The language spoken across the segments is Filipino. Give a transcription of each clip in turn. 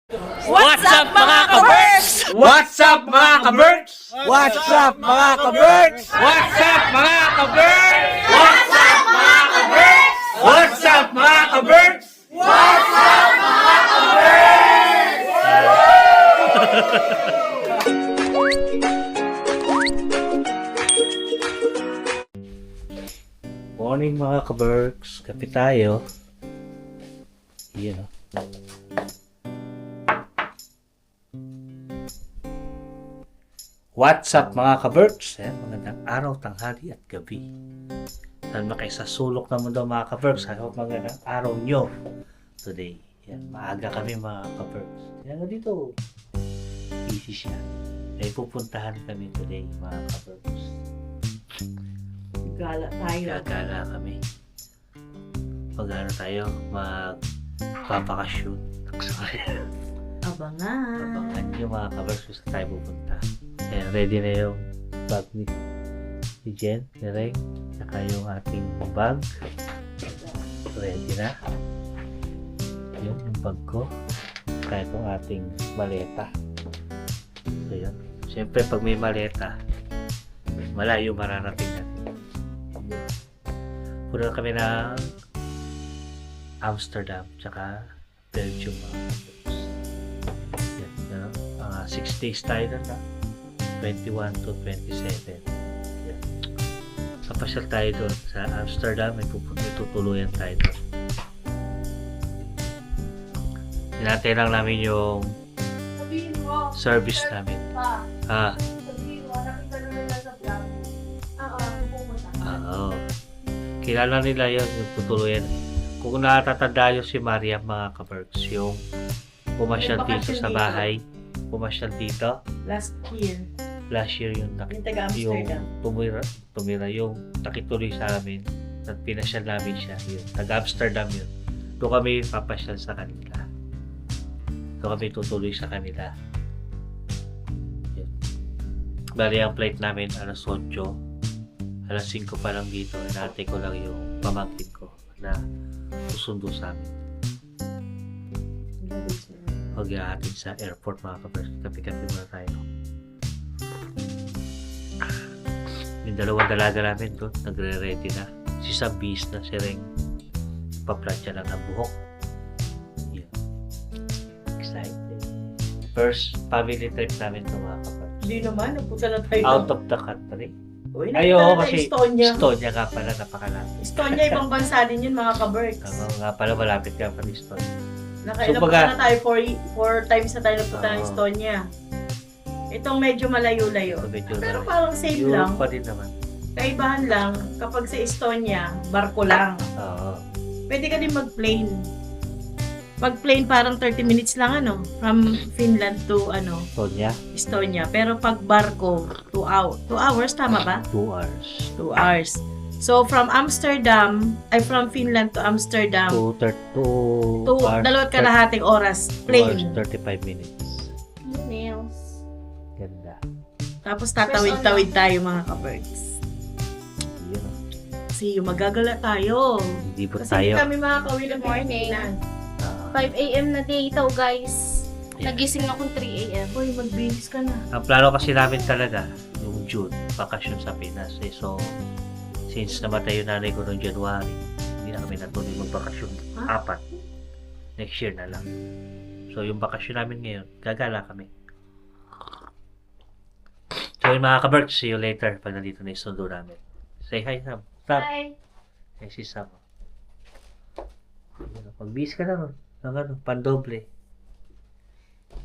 What's up mga ka-Berks? What's up mga ka-Berks? What's up mga ka-Berks? What's up mga ka-Berks? What's up mga ka-Berks? What's up mga ka-Berks? What's up mga Morning mga ka-Berks. Kape tayo. Yan o. What's up mga ka-Berks? Magandang araw, tanghali at gabi. Saan makay sa sulok na mundo mga ka-Berks? I hope magandang araw nyo today. Yan, maaga kami mga ka-Berks. Yan nga dito. Busy siya. May pupuntahan kami today mga ka-Berks. Gala tayo. Gagala kami. Pag-ano tayo? Magpapakashoot. Abangan. Abangan nyo mga ka-Berks kung saan tayo pupunta. Ayan, ready na yung bag ni Jen, ni Reng, saka yung ating bag. Ready na. Yung bag ko. Saka itong ating maleta. So yun. Siyempre pag may maleta, malayo mararating natin. Punta kami ng Amsterdam, saka Belgium mga ka-Berks. Yan, yan. 6 days tayo na. 21 to 27. Yan. Kapasyal tayo doon sa Amsterdam. May tutuluyan tayo doon. Hinantay lang namin yung service namin. Sabihin mo, nakita na nila sa vlog. Pupunta. Oo. Kilala nila yun, yung tutuluyan. Kung natatanda yung si Maria mga ka-Berks, yung pumasyal dito sa bahay. Pumasyal dito. Last year yung taga-Amsterdam. tumira yung nakituloy sa amin at pinasyal namin siya. Yung taga-Amsterdam yun. Doon kami papasyal sa kanila. Doon kami tutuloy sa kanila. Yun. Bali ang flight namin alas 8. Alas 5 pa lang dito. Inatay ko lang yung pamangkin ko na susundo sa amin. Pag-ihatid sa airport mga ka-Berks. Kapi-kapi muna tayo. Yung dalawang dalaga namin doon, nagre-ready na. Si Sabis na si Reng. Paplatya lang ng buhok. Yeah. Excited. First family trip namin ito mga ka-Berks. Hindi naman, napunta na tayo. Out of the country. Uy, Ayoko nakita na kasi Estonia. Estonia nga pala, napakalapit. Estonia, ibang bansa din yun mga ka-Berks. Nga pala, malapit nga pala Estonia. Nakailan So, na tayo, 4 times na tayo napunta ng Oo. Estonia. Itong medyo malayo-layo. Medyo Pero malayo. parang safe Europe lang. pa din naman. Kaibahan lang, kapag sa Estonia, barko lang. Oo. Pwede ka din mag-plane. Pag-plane parang 30 minutes lang from Finland to Estonia, Estonia. Pero pag barko, 2 hours. 2 hours, tama ba? 2 hours. 2 hours. So from from Finland to Amsterdam, dalawat kalahating oras, 2 hours, plane. 35 minutes. Nails. Ganda. Tapos tatawid-tawid tayo mga ka-Berks. Yun o. See you, magagala tayo. Hindi po Kasi hindi tayo. kami makakawin ng Good morning. Pilipinas. 5 a.m. na dito, guys. Yeah. Nagising akong 3 a.m. Uy, magbihis ka na. Ang plano kasi namin talaga, yung June, bakasyon sa Pinas. So, since namatay yung nanay ko noong January, hindi na kami natuloy magbakasyon. 4. Next year na lang. So, yung bakasyon namin ngayon, gagala kami. So, yung mga ka-Berks, see you later pag nandito na yung sundo namin. Say hi, Sam. Sam. Bye. Hey, si Sam. Mag-bis ka na, ng pandoble.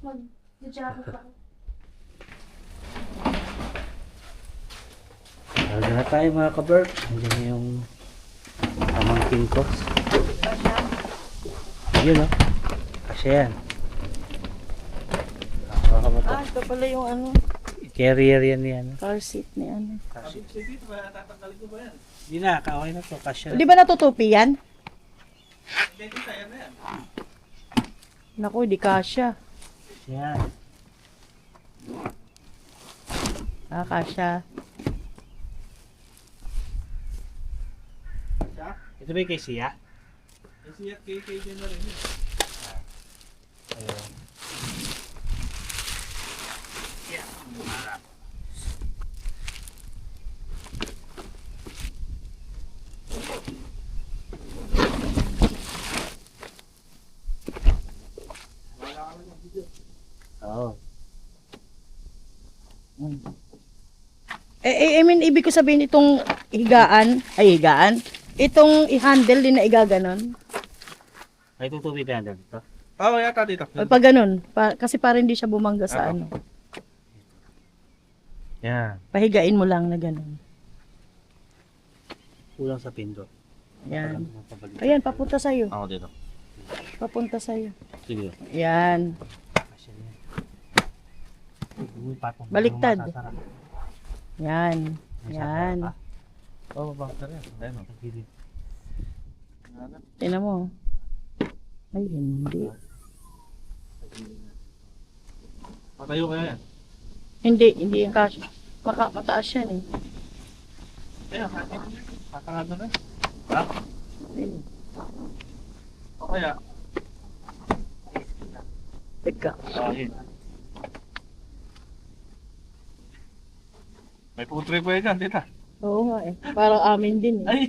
Mag-jacket lang. Talaga na tayo mga ka-Berks. Nandiyan na yung pamangkin ko. Yun o. Kasi yan. Ito pala yung Carrier yan. car seat ni Hindi na, okay na to. Kasya. Di ba natutupi yan? Naku, di kasya. Yan. Kasya. Ito ba yung kay Sia? Kasi kay Jen na rin. Ayun. Oo. I mean, ibig ko sabihin itong higaan, itong i-handle din na igaganon. Ay, tutubig na dito. Oo, yata dito. O pag ganun, kasi para hindi siya bumangga sa ano. Yan. Pahigain mo lang na ganun. Kulang sa pindot. Yan. Ayan, papunta sa'yo. Ako dito. Papunta sa'yo. Sige. Yan. Baliktad. Yan. Yan. Oo, bakit rin? Ayun, Tagilid. Tingnan mo. Ay, hindi. Patayo kaya yan. Hindi yung kasya. Mataas yan eh. Ayun, kakangado na. Ha? O kaya? Teka. Ayun. May putre pa yan, tita. Oo nga eh. Parang amin din eh. Ay!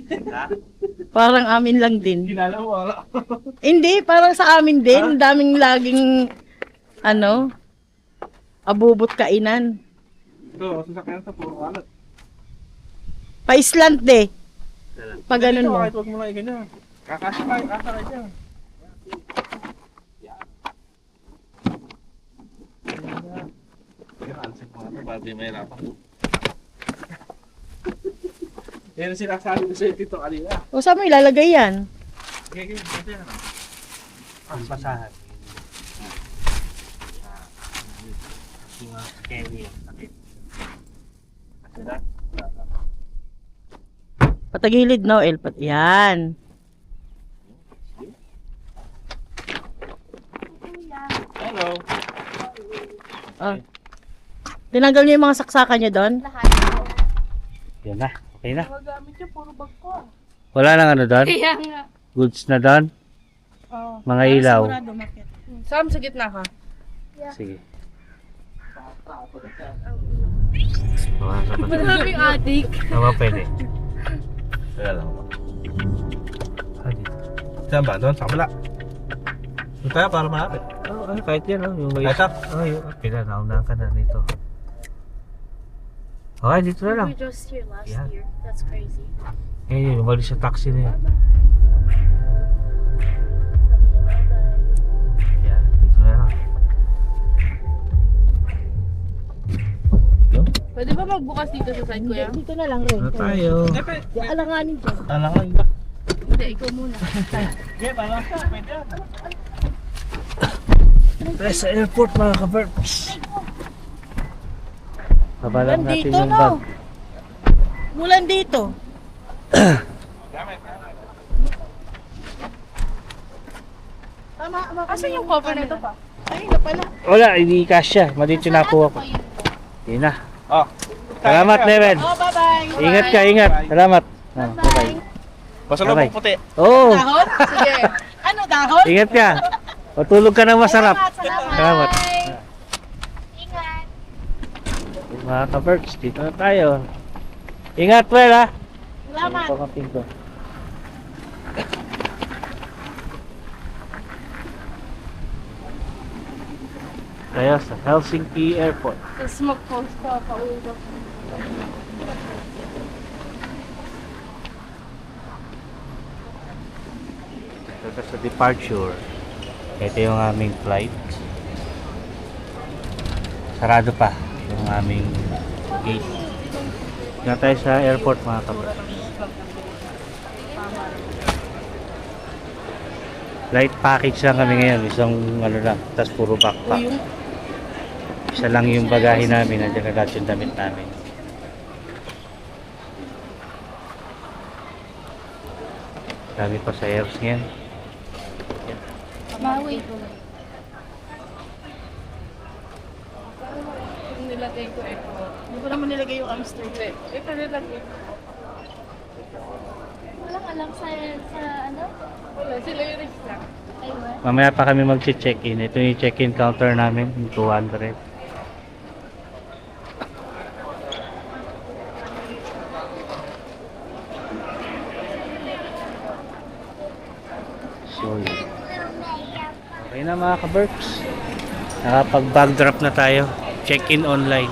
Parang amin lang din. Ginala mo, wala. Hindi, parang sa amin din. Daming laging, abubot kainan. Ito, sasakyan sa puro kalat. Pa-islant de. Pag ganun mo. Kahit huwag mo lang iganyan. Kakasya kayo, kakasya dyan. Yan, alsik mo na ito, ba't di may hirapan. Yan ang sinasabi ko sa'yo dito kanina. O saan mo ilalagay yan? Okay, okay, okay. Ang basahan. Yung mga carry yung sakit. Patagilid, Noel. Yan. Hello. Ah. Tinanggal niyo yung mga saksakan niyo doon? Lahat. Yan na. Okay na. Magamit siya, puro bag ko. Wala nang ano doon? Kaya nga. Goods na doon? Oo. Mga ilaw. Sam, sa gitna ka. Sige. Maraming adik. Tama pwede. Kaya lang ba? Ah, dito. Saan ba? Doon? Sa kabila. Doon tayo para malapit. Oh, ay, kahit yan, oh. Yung may... Kahit Oh, yun. Pila, naunahan ka na dito. Okay, dito na lang. We just here last Yeah. year. That's crazy. Eh, yun, umalis sa taxi na yan. Yeah, dito na lang. Yun. Pwede ba magbukas dito sa side ko yan? Dito na lang rin. Ano tayo? Di alanganin dyan. Alam ko iba. Hindi, ikaw muna. Okay, para ka. Pwede yan. Tayo sa airport, mga ka-verbs. Babalang natin Dito, yung no? bag. Mulan dito. Tama, Asan yung cover nito pa? Ay, na pala. Wala, hindi kasya. Madito nakuha ko. Hindi na. Oh. Salamat, Neven. Oh, bye-bye. Ingat ka, ingat. Salamat. Ah, bye-bye. Pasalubong puti. Oo, Dahon? Sige. Ano, dahon? ingat ka. Matulog ka ng masarap. Salamat. Ingat. Mga ka-verbs, dito na tayo. Ingat, well, ha. Salamat. Pagkapin ko. Tayo sa Helsinki Airport. Sa smoke post pa, paulo. Ito sa departure. Ito yung aming flight. Sarado pa yung aming gate. Tingnan tayo sa airport, mga kapatid. Flight package lang kami ngayon. Isang ano lang. Tapos puro backpack. Isa lang yung bagahe namin. Nandiyan na lahat yung damit namin. Dami pa sa airs ngayon. Maui. Nilagay ko ito. Hindi ko naman nilagay yung hamster. Ito nilagay ko. Walang alam sa ano? Wala, sila yung lang. Ay, what? Mamaya pa kami mag-check-in. Ito yung check-in counter namin. Yung 200. So, yun. Okay na, mga ka-burps. Nakapag-bag drop na tayo. Check-in online.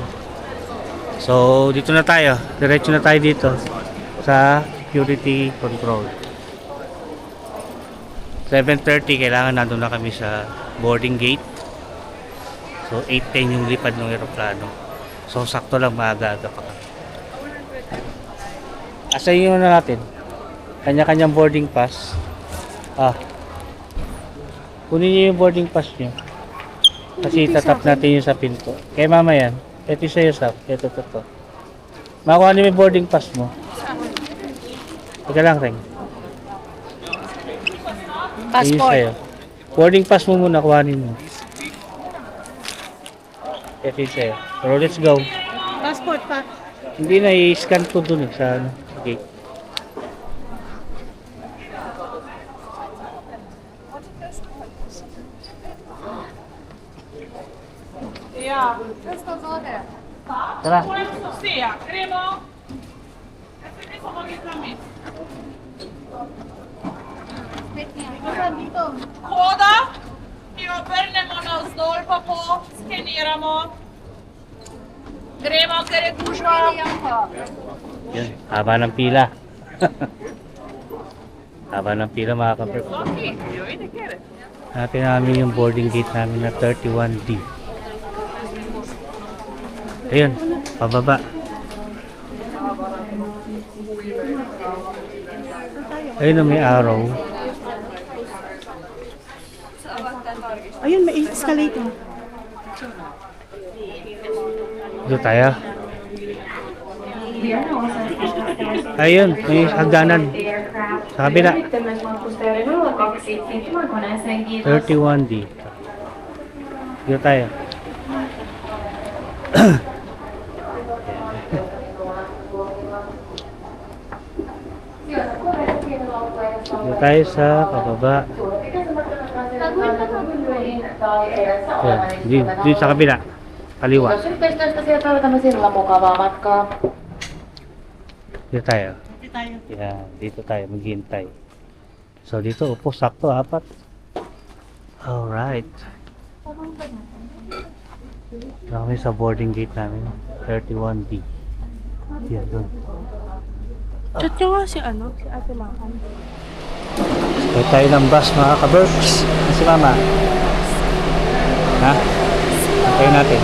So, dito na tayo. Diretso na tayo dito sa security control. 7:30, kailangan nandun na kami sa boarding gate. So, 8:10 yung lipad ng aeroplano. So, sakto lang, maaga-aga pa kami. Asa yun na natin? Kanya-kanyang boarding pass. Kunin niyo yung boarding pass niyo. Kasi tatap natin yung sa pinto. Kay mama yan. Ito sa'yo, Sap. Ito. Makuha niyo yung boarding pass mo. Teka lang, Reng. Passport. Boarding pass mo muna, kuhanin mo. Ito yung sa'yo. Pero let's go. Passport pa. Hindi na, i-scan ko dun sa gate. Tara. Хода и обърнемо надолу по сканирamo. Gremo къде гужва. Yan, haba ng pila. Haba ng pila mga kapatid. Natin namin yung boarding gate namin na 31D. Ayun, pababa. Ayun na may arrow. Ayun, may escalator. Dito tayo. Ayun, may hagdanan. Sa kabila. 31D. Dito tayo. Dito tayo sa pababa. Ayan, dito sa kabila. Kaliwa. Dito tayo. Yan, dito tayo maghihintay. So dito upo sakto 4. Alright. Kami sa boarding gate namin 31D. Yan doon. Chat nyo nga si Ate Makan. Kaya tayo ng bus mga ka-Berks. Si Mama. Ha? Tayo natin.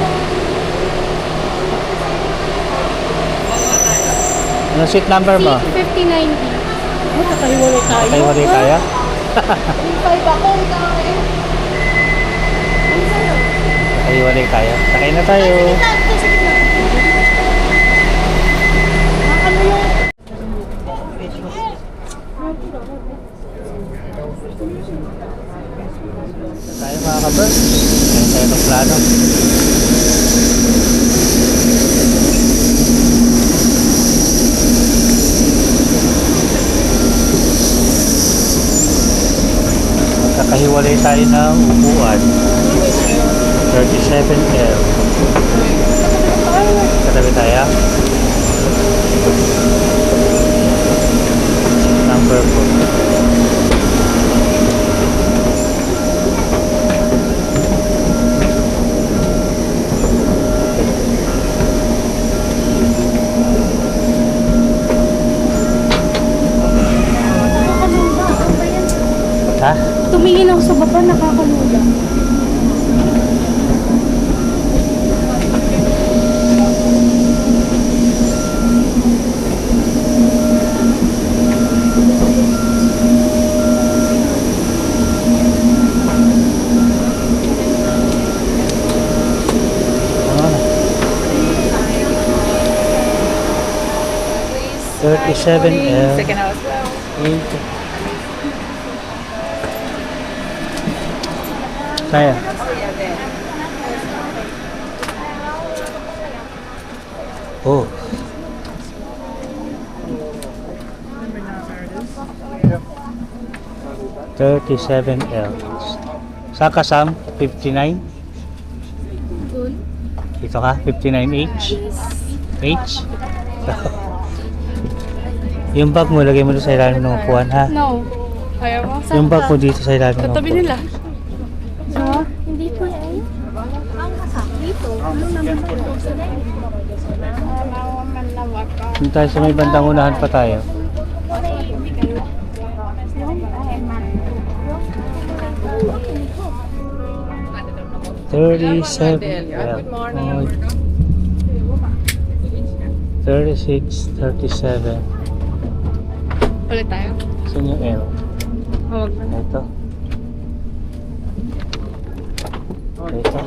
Ano seat number mo? 59B. Nakahiwalay tayo. Tayo tayo? 5 ako. Tayo tayo. Sakay na tayo. Tayo mga ka-Berks. Tayo ng plano. Magkakahiwalay tayo ng upuan. 37L. Katabi tayo. Number 4. Ha? Tumingin ako sa baba, nakakalula. Ano na? 37L. Second house. Saya. Oh. $37L. Saan ka, Sam? 59? Doon? Dito ka? 59H? H? Yung bag mo, lagay mo doon sa ilalim ng upuan, ha? No. Ayaw mo? Yung bag mo dito sa ilalim ng Katabi upuan. nila. No? Hindi po eh. Doon tayo sa may bandang unahan pa tayo. Good morning. 36, 37. Ulit tayo? Saan yung L? Huwag na. Ito. Ito.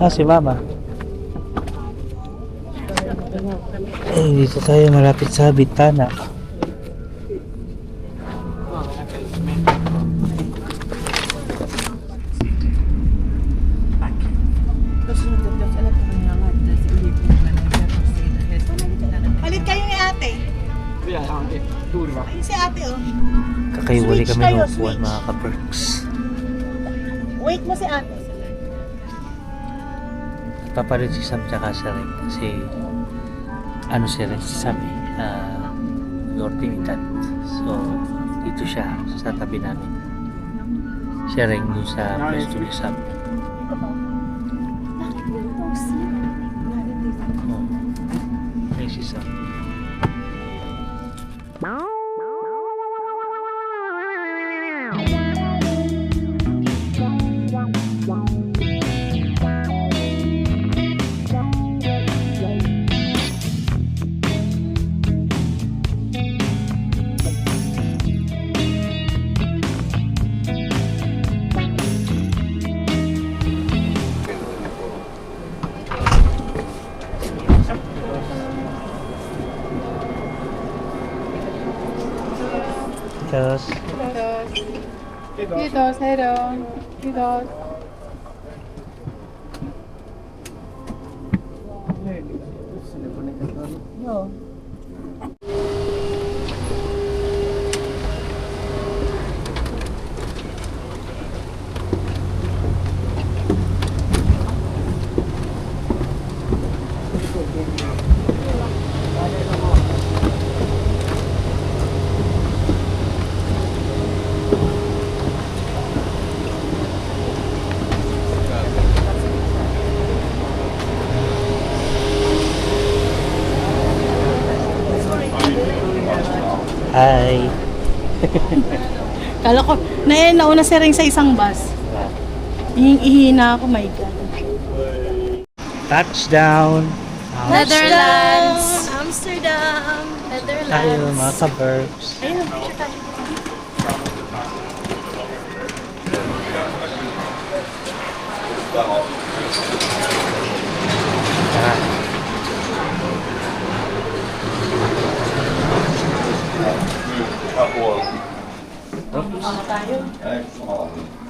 Si Mama. Dito tayo malapit sa bintana. Palit kayo ni ate. Ayun si ate oh. Kakaiwali Switch kami kayo, ng upuan switch. mga ka-perks. Wait mo si ate. Papalit si Sam tsaka si Ren kasi ano si Ren si Sam your timitan. So dito siya sa tabi namin. Si Ren doon sa pwesto ni Sam. Ay si Sam. Tapos Dito, zero. Dito. hi. Kala ko, nauna si Ring sa isang bus. Ihina ako, my God. Touchdown. Netherlands. Amsterdam. Tayo mga ka-perks. Ayun, picture tayo. Tara.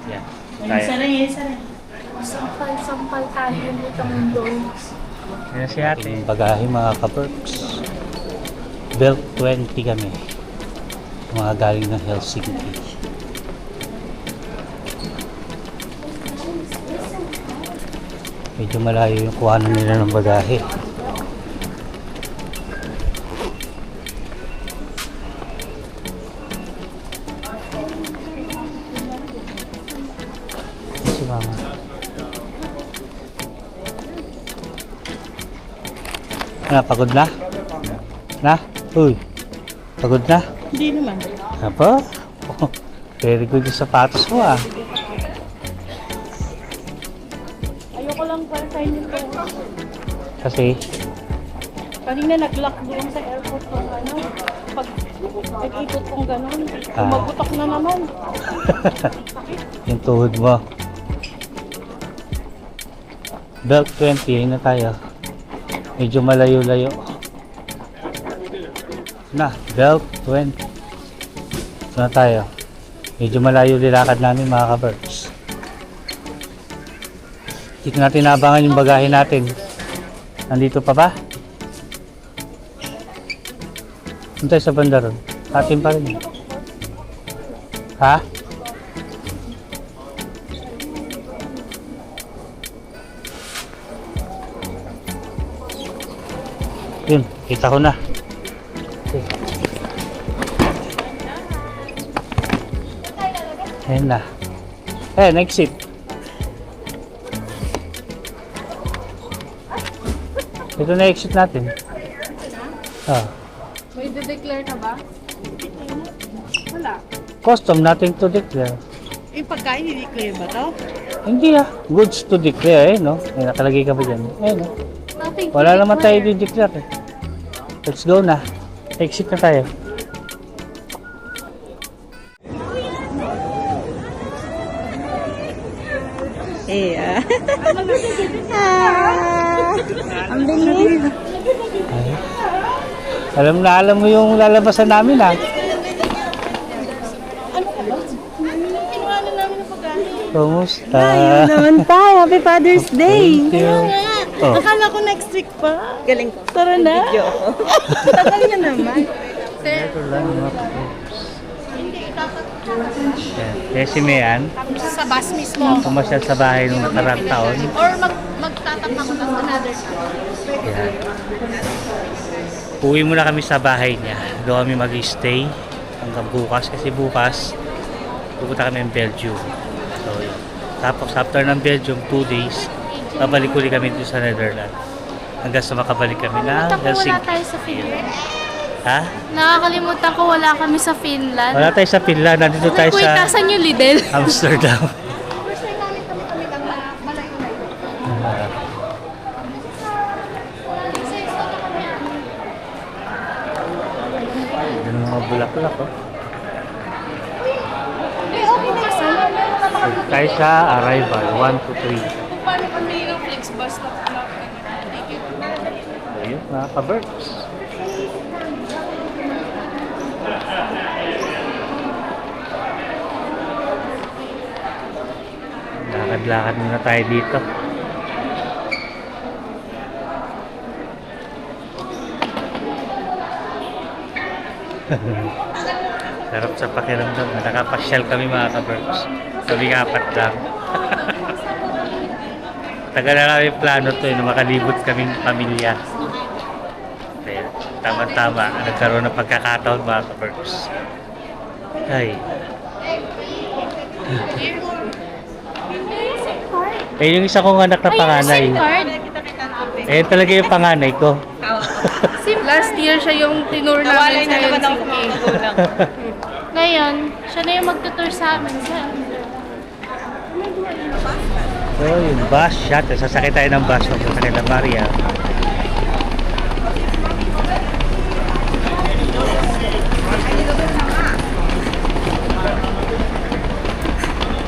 Yeah. Ayun, isa rin, isa rin. Sampal tayo nitong doon. Yan si ate. Bagahe mga ka-perks. Belt 20 kami. Mga galing ng Helsinki. Medyo malayo yung kuhanan nila ng bagahe. Si Mama. Pagod na? Na? Uy, pagod na? Hindi naman. Apa? Oh, very good yung sapatos mo ah. Ayoko lang para nito. Kasi, Kanina nag-lock doon sa airport kung ano. Pag nag-ikot kong gano'n, Ah. umagutok na naman. yung tuhod mo. Belt 20, ayun na tayo. Medyo malayo-layo. Na, belt 20. Ito na tayo. Medyo malayo nilakad namin mga ka-birds. Dito natin naabangan yung bagahe natin. Nandito pa ba? Doon tayo sa banda ron. Atin pa rin. Ha? Yun, kita ko na. Okay. Ayan na. Eh, next seat. Ito na exit natin. Ah. May de-declare na ba? Wala. Custom, nothing to declare. Yung pagkain, hindi clear ba to? Hindi ah. Goods to declare eh, no? May nakalagay ka ba dyan? Eh, no? Nothing to Wala naman tayo declare. di-declare eh. Let's go na. Exit na tayo. Ang bilis. Alam mo yung lalabasan namin ah. Kinuha na namin ng pagkain. Kumusta? Ayun naman tayo. Happy Father's Day. Thank you. Oh. Akala ko next week pa. Galing ko. Tara na. Video ako. Tagal na naman. Ito lang mga kapatid. Yan si Mayan. Sa bus mismo. Pumasyal sa bahay nung nakarang taon. Or magtatap ako ng another time. Yan. Uwi muna kami sa bahay niya. Doon kami mag-stay hanggang bukas. Kasi bukas, pupunta kami ng Belgium. So, yun. Tapos after ng Belgium, 2 days, babalik ulit kami dito sa Netherlands. Hanggang sa makabalik kami na Wala Helsinki. tayo sa Finland. Ha? Nakakalimutan ko wala kami sa Finland. Wala tayo sa Finland. Nandito tayo Wait, sa nasan yung Lidl? Amsterdam. First time namin kami lang na malayo na yun. Yan ang mga bulaklak oh. Eh, okay na yun. Tayo sa arrival, 1 to 3. Paano kami yung Flixbus na ticket? Ayun, mga ka-birds. Lakad-lakad muna tayo dito. Sarap sa pakiramdam na nakapasyal kami mga ka-birds. Kami apat lang. Tagal na kami plano to na makalibot kaming pamilya. Kaya tama-tama nagkaroon ng pagkakataon mga ka-birds. Ay. Eh yung isa kong anak na panganay. SIM card. Eh talaga yung panganay ko. Last year siya yung tinur namin sa Helsinki. Ngayon, siya na yung magtutur sa amin. So yung bus shuttle, sasakay tayo ng bus papunta kay Maria.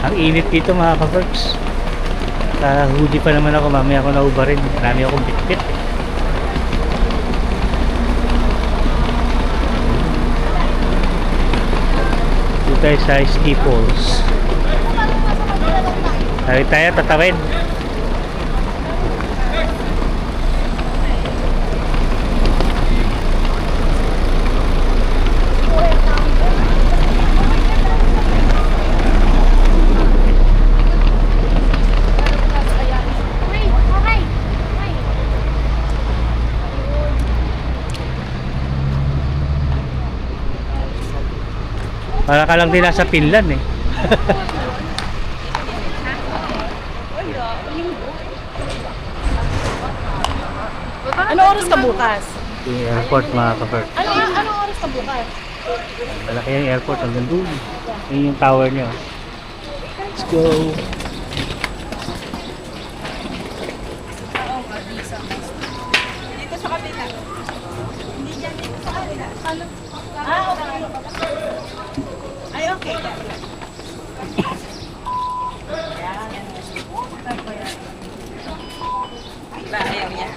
Ang init dito mga ka-works. Hoodie pa naman ako, mamaya ako naubarin. Marami akong bitbit. Dito tayo sa Ski Falls. Tayo tatawid. Para ka lang din nasa Finland eh. Ano oras ka bukas? Yung airport mga ka-bird. Ano oras ka bukas? Malaki yung airport hanggang doon. Yun yung tower niya. Let's go. Dito sa kabila. Hindi dyan, dito sa kabila. Ano? Okay. Ay, okay. Ayaw niya.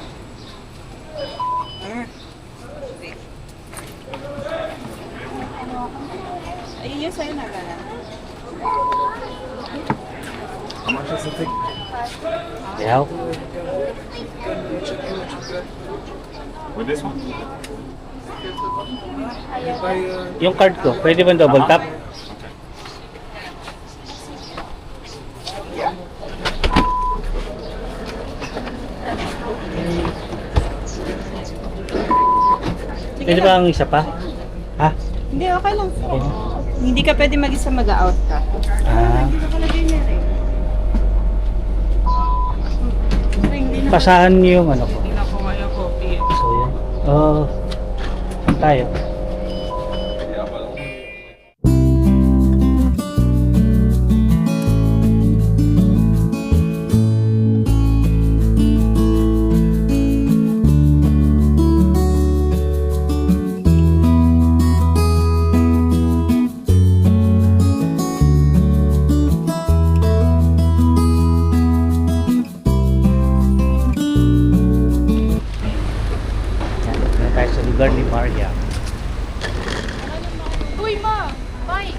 Ayun yung sa'yo na gana. Yaw. Yung card ko, pwede ba double tap? Pwede ba ang isa pa? Ha? Hindi, okay lang. Okay. Hindi ka pwede mag-isa mag-out ka. Ah. Pasahan niyo yung ano ko. Tingnan ko ngayon ko. Oh, saan tayo? Yan, tayo sa lugar ni Maria. Uy, ma! Bye!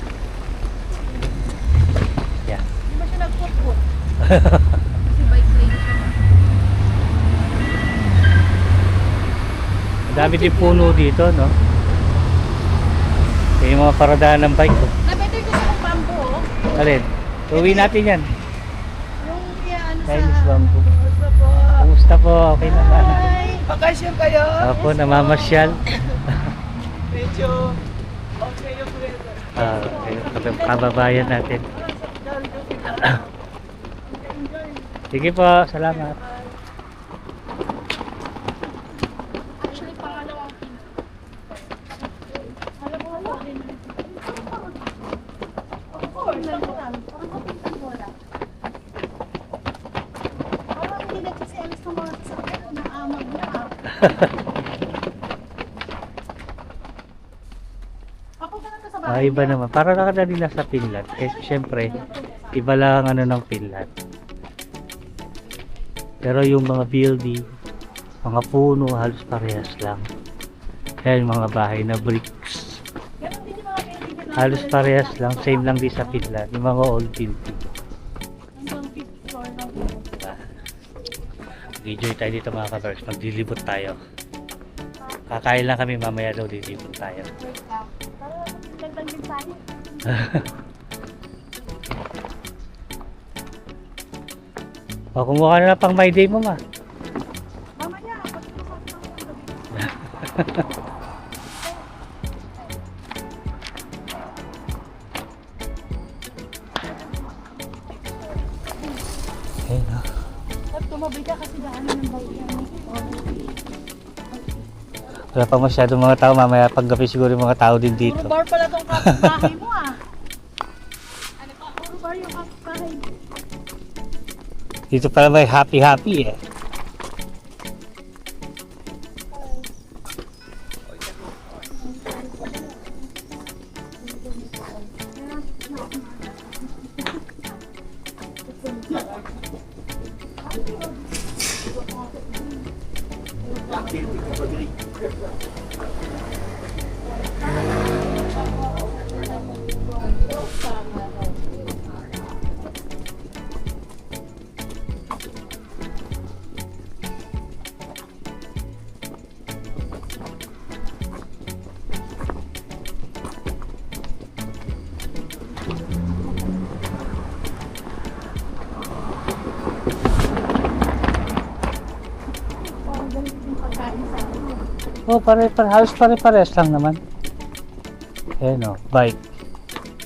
Yan. Hindi ba siya nagput-put? Kasi bike lane siya. Ang dami din puno dito, no? Yung mga paradahan ng bike ko. Na-better ko sa bamboo, oh. Alin? Uwi natin yan. Yung ano Chinese bamboo. Basta po. Kumusta po? Okay naman. Bakasyon kayo? Opo, namamasyal. Medyo okay yung weather. Kababayan natin. Sige po, salamat. Actually, pangalawang pin. Parang hindi nagsiselos ng mga sasakyan na amag na. Ako ka na sa bahay. Iba naman. Para nakadali lang sa Finland. Kasi syempre, iba lang ano ng Finland. Pero yung mga building, mga puno, halos parehas lang. Kaya yung mga bahay na bricks. Ganun din yung mga building na Halos parehas lang. Same lang din sa Finland. Yung mga old building. hanggang 5th floor na. Enjoy tayo dito mga kabers. Magdilibot tayo. Kakain lang kami mamaya daw dilibot tayo. Para magandang din tayo. O, kumuha na lang pang my day mo ma. Mamaya, pag-usap ng gabi. Ayun na. At tumabi ka kasi daanan ng bike yan. Wala pa masyadong mga tao mamaya paggabi siguro yung mga tao din dito. Puro bar pala tong kapitbahay mo ah. Ano pa? Puro bar yung kapitbahay mo. Dito pala may happy eh. Parang ganito yung pagkain sa akin. Oh, halos pare-pares lang naman. Ayun o, bike.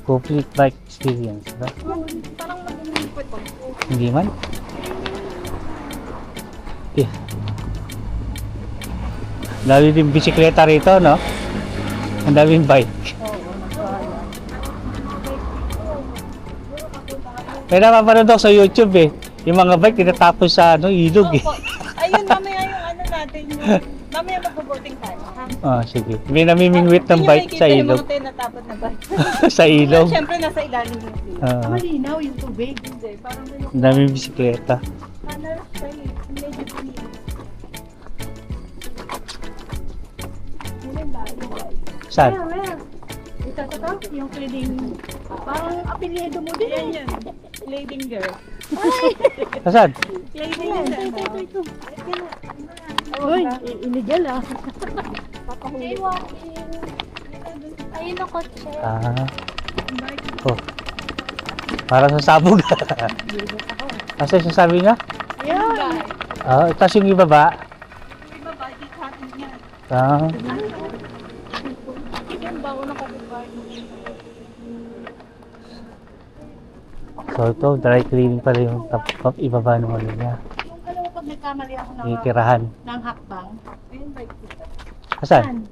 Complete bike experience. Diba? Parang nag-inipot ko. Hindi man. Yeah. Ang dami din bisikleta rito, no? Ang daming bike. May napapanood ako sa YouTube eh. Yung mga bike tinatapos sa ilog eh. Ayun, mamaya yung ano natin. Mamaya mag-boarding tayo. Ha? Sige. May namimingwit ng bike sa Yung ilog. mga tinatapos na bike. Sa ilog. Siyempre, nasa ilalim yung ilog. Malinaw yung tubig. Hindi, parang may Ang daming bisikleta. Ano siya eh. Medyo clean. Yun ang bahay. Saan? Where? Ito to? Yung pwedeng parang apelyido mo din. Yan yan. Leading girl. Saan? Leading Ayan, girl. ito. Uy, illegal ah. Ayun ang kotse. Oh. Para sa sabog. Kasi sasabi niya? Ayan. Tapos yung iba ba? Yung iba ba, di cotton yan. Yan ba ako nakapagbahay? So ito, dry cleaning pala yung top ibaba ng ano niya. Yung alam mo pag nagkamali ako ng Yung tirahan. hakbang, Ayun, bike dito. Asan?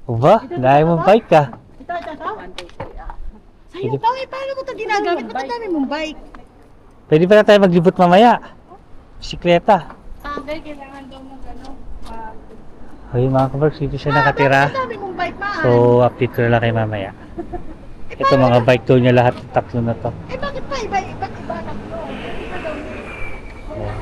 Uba, dahil mong bike ka. Ito. Sa'yo daw eh, paano mo ito ginagamit? Ba't ang dami mong bike? Pwede pa na tayo maglibot mamaya. Bisikleta. Hindi, kailangan daw ng ano. Hoy mga kabarks, dito siya nakatira. Ang dami mong bike, Maan. So, update ko na lang kay mamaya. Ito mga bike tour niya lahat, tatlo na to. Eh bakit pa iba? Ba't iba na to? Iba daw niya. Ayan.